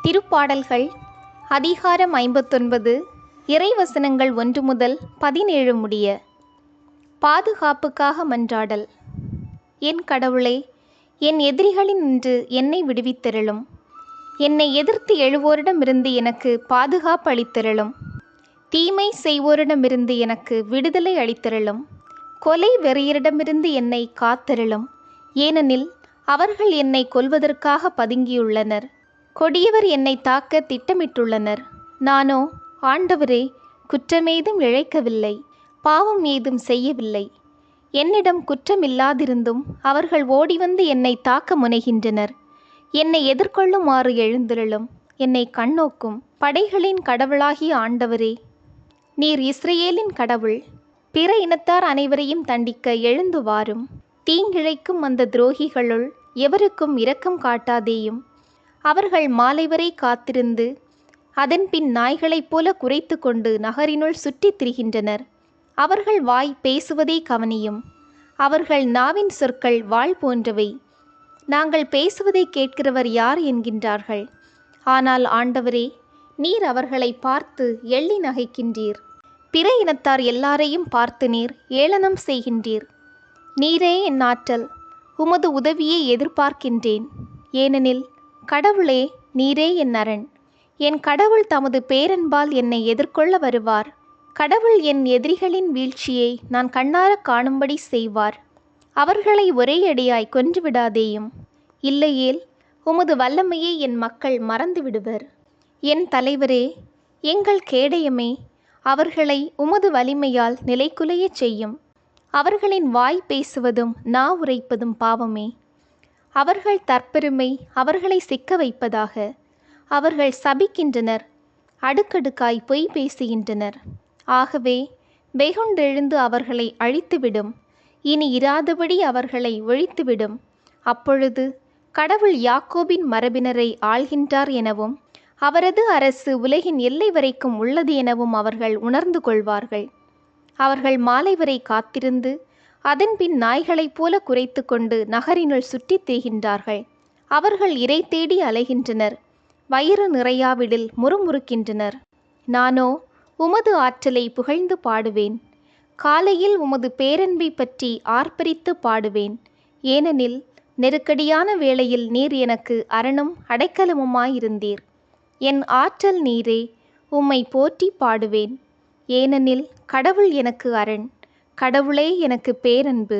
திருப்பாடல்கள் அதிகாரம் 59 இறைவசனங்கள் 1 முதல் 17 முடிய. பாதுகாப்புக்காக மன்றாடல். என் கடவுளே, என் எதிரிகளினின்று என்னை விடுவித்தருளும். என்னை எதிர்த்து எழுவோரிடமிருந்து எனக்கு பாதுகாப்பு அளித்தருளும். தீமை செய்வோரிடமிருந்து எனக்கு விடுதலை அளித்தருளும். கொலை வெறியரிடமிருந்து என்னை காத்தருளும். ஏனெனில் அவர்கள் என்னை கொல்வதற்காக பதுங்கியுள்ளனர். கொடியவர் என்னை தாக்க திட்டமிட்டுள்ளனர். நானோ, ஆண்டவரே, குற்றமேதும் இழைக்கவில்லை, பாவம் ஏதும் செய்யவில்லை. என்னிடம் குற்றமில்லாதிருந்தும் அவர்கள் ஓடிவந்து என்னை தாக்க முனைகின்றனர். என்னை எதிர்கொள்ளுமாறு எழுந்தருளும். என்னை கண்ணோக்கும் படைகளின் கடவுளாகிய ஆண்டவரே, நீர் இஸ்ரேலின் கடவுள். பிற இனத்தார் அனைவரையும் தண்டிக்க எழுந்து வாரும். தீங்கிழைக்கும் அந்த துரோகிகளுள் எவருக்கும் இரக்கம் காட்டாதேயும். அவர்கள் மாலை வரை காத்திருந்து அதன்பின் நாய்களைப் போல குரைத்து கொண்டு நகரினுள் சுற்றித் திரிகின்றனர். அவர்கள் வாய் பேசுவதே கவனியும். அவர்கள் நாவின் சொற்கள் வாள் போன்றவை. நாங்கள் பேசுவதை கேட்கிறவர் யார் என்கின்றார்கள். ஆனால் ஆண்டவரே, நீர் அவர்களை பார்த்து எள்ளி நகைக்கின்றீர். பிற இனத்தார் எல்லாரையும் பார்த்து நீர் ஏளனம் செய்கின்றீர். நீரே என் ஆற்றல், உமது உதவியை எதிர்பார்க்கின்றேன். ஏனெனில் கடவுளே, நீரே என் அரண். என் கடவுள் தமது பேரன்பால் என்னை எதிர்கொள்ள வருவார். கடவுள் என் எதிரிகளின் வீழ்ச்சியை நான் கண்ணாரக் காணும்படி செய்வார். அவர்களை ஒரே அடியாய் கொன்றுவிடாதேயும். இல்லையேல் உமது வல்லமையை என் மக்கள் மறந்துவிடுவர். என் தலைவரே, எங்கள் கேடயமே, அவர்களை உமது வலிமையால் நிலைகுலையச் செய்யும். அவர்களின் வாய் பேசுவதும் நா உரைப்பதும் பாவமே. அவர்கள் தற்பெருமை அவர்களை சிக்க வைப்பதாக. அவர்கள் சபிக்கின்றனர், அடுக்கடுக்காய் பொய் பேசுகின்றனர். ஆகவே வெகுண்டெழுந்து அவர்களை அழித்துவிடும். இனி இராதபடி அவர்களை ஒழித்துவிடும். அப்பொழுது கடவுள் யாக்கோபின் மரபினரை ஆள்கின்றார் எனவும் அவரது அரசு உலகின் எல்லை வரைக்கும் உள்ளது எனவும் அவர்கள் உணர்ந்து கொள்வார்கள். அவர்கள் மாலை வரை காத்திருந்து அதன்பின் நாய்களைப் போல குரைத்து கொண்டு நகரினுள் சுற்றித் திரிகின்றார்கள். அவர்கள் இரை தேடி அலைகின்றனர். வயிறு நிறையாவிடில் முறுமுறுக்கின்றனர். நானோ உமது ஆற்றலை புகழ்ந்து பாடுவேன். காலையில் உமது பேரன்பை பற்றி ஆர்ப்பரித்து பாடுவேன். ஏனெனில் நெருக்கடியான வேளையில் நீர் எனக்கு அரணும் அடைக்கலமுமாயிருந்தீர். என் ஆற்றல் நீரே, உம்மை போற்றி பாடுவேன். ஏனெனில் கடவுள் எனக்கு அரண், கடவுளே எனக்கு பேரன்பு.